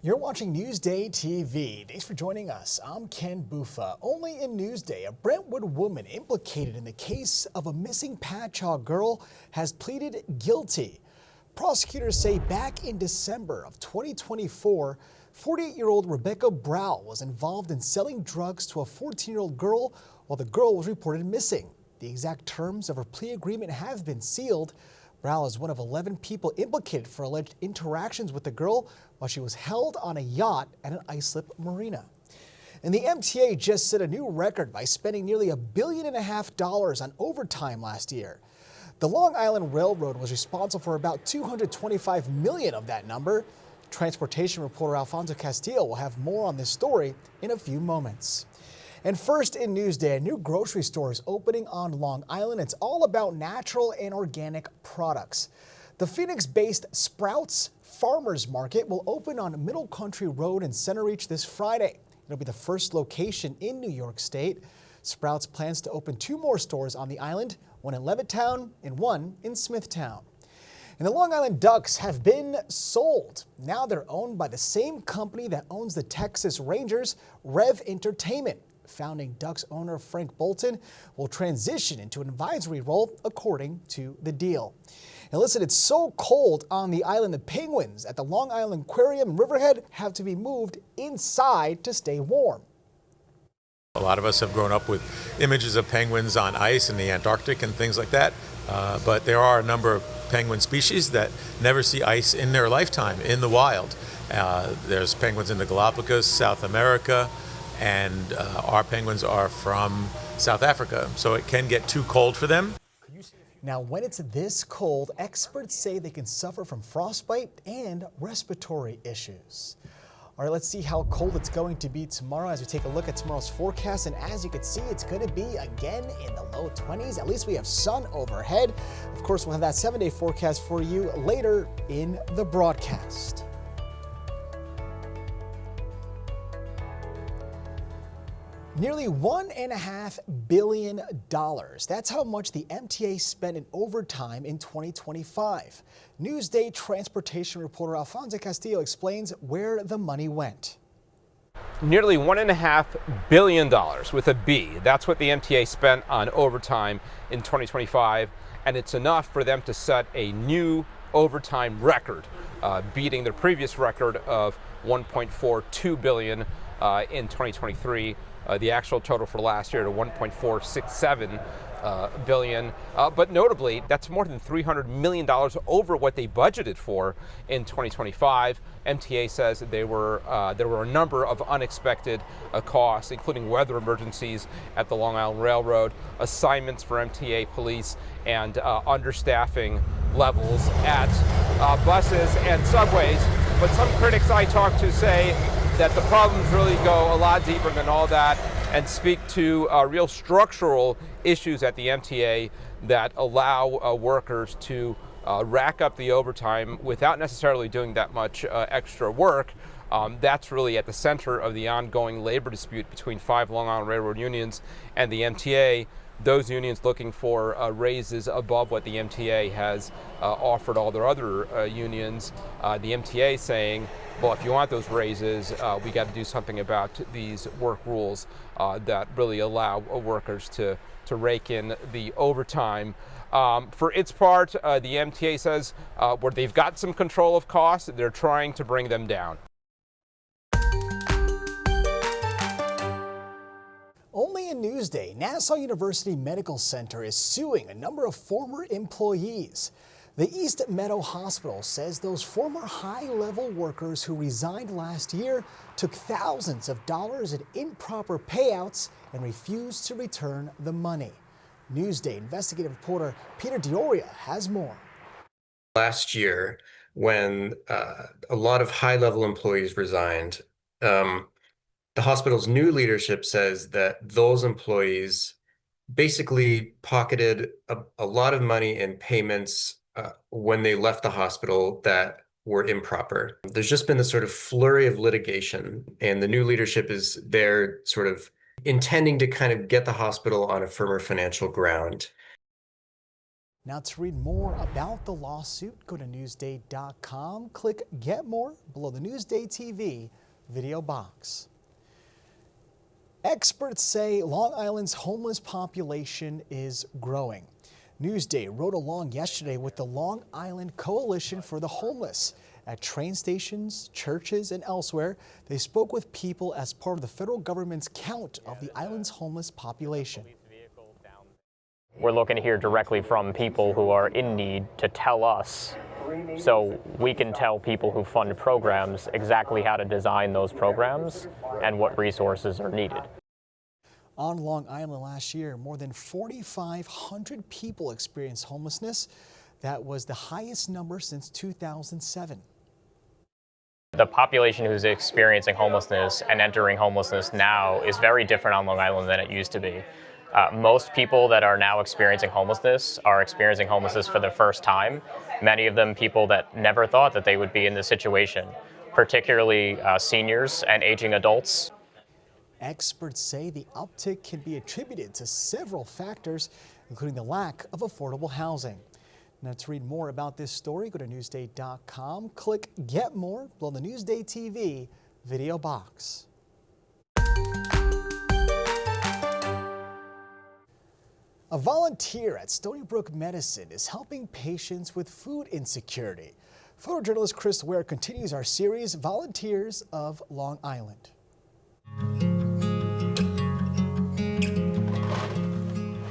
You're watching Newsday TV. Thanks for joining us. I'm Ken Bufa. Only in Newsday, a Brentwood woman implicated in the case of a missing Patchogue girl has pleaded guilty. Prosecutors say back in December of 2024, 48-year-old Rebecca Brow was involved in selling drugs to a 14-year-old girl while the girl was reported missing. The exact terms of her plea agreement have been sealed. Brow is one of 11 people implicated for alleged interactions with the girl while she was held on a yacht at an Islip marina. And the MTA just set a new record by spending nearly $1.5 billion on overtime last year. The Long Island Railroad was responsible for about $225 million of that number. Transportation reporter Alfonso Castillo will have more on this story in a few moments. And first in Newsday, a new grocery store is opening on Long Island. It's all about natural and organic products. The Phoenix-based Sprouts Farmers Market will open on Middle Country Road in Center Reach this Friday. It'll be the first location in New York State. Sprouts plans to open 2 more stores on the island, one in Levittown and one in Smithtown. And the Long Island Ducks have been sold. Now they're owned by the same company that owns the Texas Rangers, Rev Entertainment. Founding Ducks owner Frank Bolton will transition into an advisory role according to the deal. And listen, it's so cold on the island, the penguins at the Long Island Aquarium in Riverhead have to be moved inside to stay warm. A lot of us have grown up with images of penguins on ice in the Antarctic and things like that, but there are a number of penguin species that never see ice in their lifetime in the wild. There's penguins in the Galapagos, South America, and our penguins are from South Africa, so it can get too cold for them. Now, when it's this cold, experts say they can suffer from frostbite and respiratory issues. All right, let's see how cold it's going to be tomorrow as we take a look at tomorrow's forecast. And as you can see, it's going to be again in the low 20s. At least we have sun overhead. Of course, we'll have that 7-day forecast for you later in the broadcast. Nearly $1.5 billion. That's how much the MTA spent in overtime in 2025. Newsday transportation reporter Alfonso Castillo explains where the money went. Nearly $1.5 billion with a B. That's what the MTA spent on overtime in 2025, and it's enough for them to set a new overtime record, beating their previous record of $1.42 billion in 2023. The actual total for last year to $1.467 billion. But notably, that's more than $300 million over what they budgeted for in 2025. MTA says that there were a number of unexpected costs, including weather emergencies at the Long Island Railroad, assignments for MTA police, and understaffing levels at buses and subways. But some critics I talked to say that the problems really go a lot deeper than all that and speak to real structural issues at the MTA that allow workers to rack up the overtime without necessarily doing that much extra work. That's really at the center of the ongoing labor dispute between 5 Long Island Railroad unions and the MTA. Those unions looking for raises above what the MTA has offered all their other unions. The MTA saying, well, if you want those raises, we got to do something about these work rules that really allow workers to rake in the overtime. For its part, the MTA says where they've got some control of costs, they're trying to bring them down. Only in Newsday, Nassau University Medical Center is suing a number of former employees. The East Meadow Hospital says those former high-level workers who resigned last year took thousands of dollars in improper payouts and refused to return the money. Newsday investigative reporter Peter Dioria has more. Last year, when a lot of high-level employees resigned, the hospital's new leadership says that those employees basically pocketed a lot of money in payments when they left the hospital that were improper. There's just been this sort of flurry of litigation, and the new leadership is there sort of intending to kind of get the hospital on a firmer financial ground. Now to read more about the lawsuit, go to Newsday.com, click Get More below the Newsday TV video box. Experts say Long Island's homeless population is growing. Newsday rode along yesterday with the Long Island Coalition for the Homeless. At train stations, churches, and elsewhere, they spoke with people as part of the federal government's count of the island's homeless population. We're looking to hear directly from people who are in need to tell us, so we can tell people who fund programs exactly how to design those programs and what resources are needed. On Long Island last year, more than 4,500 people experienced homelessness. That was the highest number since 2007. The population who's experiencing homelessness and entering homelessness now is very different on Long Island than it used to be. Most people that are now experiencing homelessness are experiencing homelessness for the first time. Many of them people that never thought that they would be in this situation, particularly seniors and aging adults. Experts say the uptick can be attributed to several factors, including the lack of affordable housing. Now to read more about this story, go to Newsday.com, click Get More below the Newsday TV video box. A volunteer at Stony Brook Medicine is helping patients with food insecurity. Photojournalist Chris Ware continues our series, Volunteers of Long Island.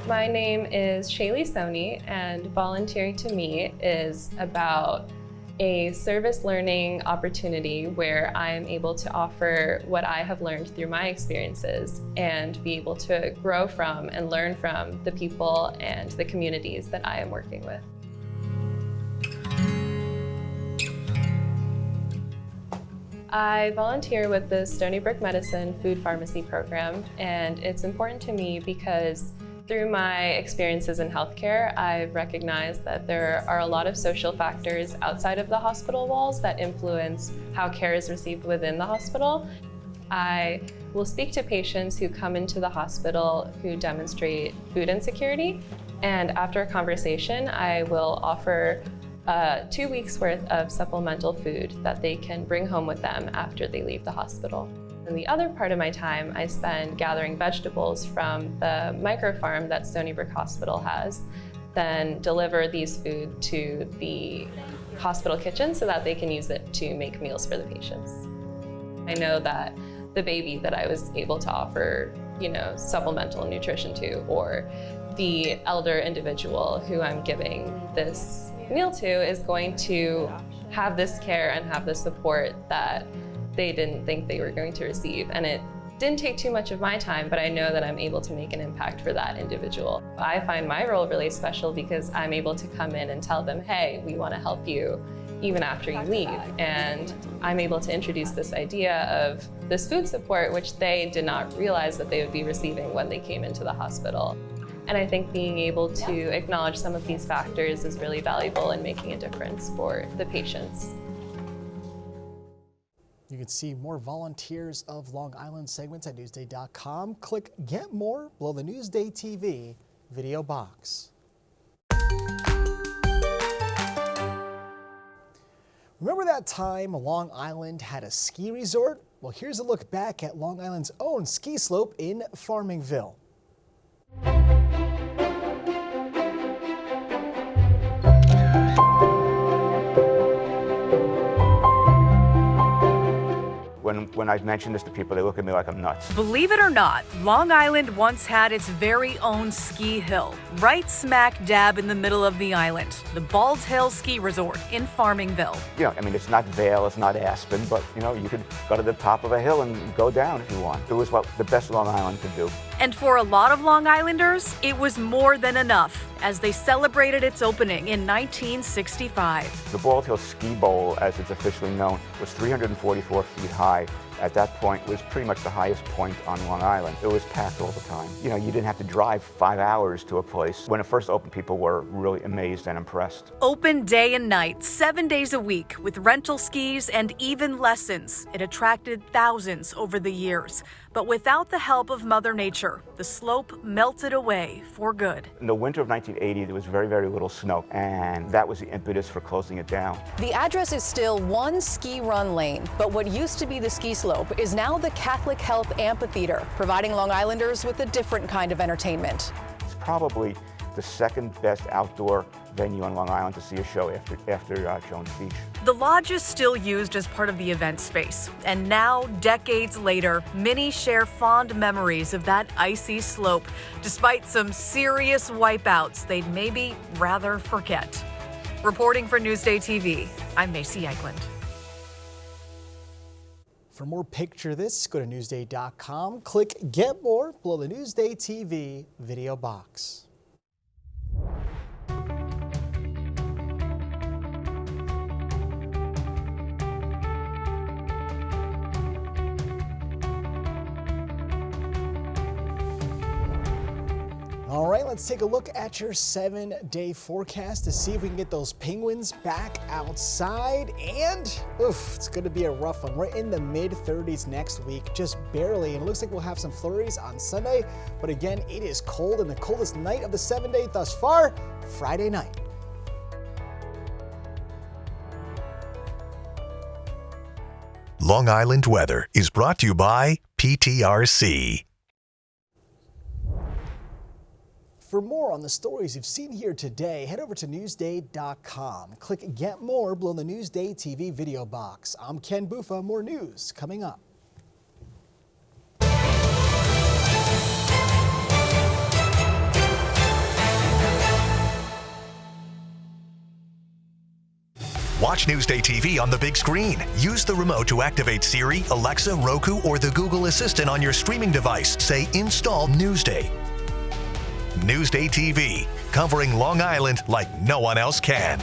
My name is Shaylee Soni, and volunteering to me is about a service learning opportunity where I am able to offer what I have learned through my experiences and be able to grow from and learn from the people and the communities that I am working with. I volunteer with the Stony Brook Medicine Food Pharmacy Program, and it's important to me because through my experiences in healthcare, I've recognized that there are a lot of social factors outside of the hospital walls that influence how care is received within the hospital. I will speak to patients who come into the hospital who demonstrate food insecurity, and after a conversation, I will offer 2 weeks worth of supplemental food that they can bring home with them after they leave the hospital. And the other part of my time I spend gathering vegetables from the micro farm that Stony Brook Hospital has, then deliver these food to the hospital kitchen so that they can use it to make meals for the patients. I know that the baby that I was able to offer, supplemental nutrition to, or the elder individual who I'm giving this meal to is going to have this care and have the support that they didn't think they were going to receive. And it didn't take too much of my time, but I know that I'm able to make an impact for that individual. I find my role really special because I'm able to come in and tell them, hey, we want to help you even after you leave. And I'm able to introduce this idea of this food support, which they did not realize that they would be receiving when they came into the hospital. And I think being able to acknowledge some of these factors is really valuable in making a difference for the patients. You can see more Volunteers of Long Island segments at Newsday.com. Click Get More below the Newsday TV video box. Remember that time Long Island had a ski resort? Well, here's a look back at Long Island's own ski slope in Farmingville. When I mention this to people, they look at me like I'm nuts. Believe it or not, Long Island once had its very own ski hill, right smack dab in the middle of the island, the Bald Hill Ski Resort in Farmingville. It's not Vail, it's not Aspen, but you could go to the top of a hill and go down if you want. It was what the best Long Island could do. And for a lot of Long Islanders, it was more than enough as they celebrated its opening in 1965. The Bald Hill Ski Bowl, as it's officially known, was 344 feet high. At that point, it was pretty much the highest point on Long Island. It was packed all the time. You didn't have to drive 5 hours to a place. When it first opened, people were really amazed and impressed. Open day and night, 7 days a week, with rental skis and even lessons. It attracted thousands over the years. But without the help of Mother Nature, later, the slope melted away for good. In the winter of 1980, there was very, very little snow, and that was the impetus for closing it down. The address is still one ski run lane, but what used to be the ski slope is now the Catholic Health Amphitheater, providing Long Islanders with a different kind of entertainment. It's probably the second best outdoor venue on Long Island to see a show after Jones Beach. The lodge is still used as part of the event space, and now, decades later, many share fond memories of that icy slope, despite some serious wipeouts they'd maybe rather forget. Reporting for Newsday TV, I'm Macy Eklund. For more Picture This, go to Newsday.com, click Get More below the Newsday TV video box. All right, let's take a look at your 7-day forecast to see if we can get those penguins back outside. And it's going to be a rough one. We're in the mid-30s next week, just barely. And it looks like we'll have some flurries on Sunday. But again, it is cold, and the coldest night of the 7-day thus far, Friday night. Long Island weather is brought to you by PTRC. For more on the stories you've seen here today, head over to Newsday.com. Click Get More below the Newsday TV video box. I'm Ken Buffa. More news coming up. Watch Newsday TV on the big screen. Use the remote to activate Siri, Alexa, Roku, or the Google Assistant on your streaming device. Say, install Newsday. Newsday TV, covering Long Island like no one else can.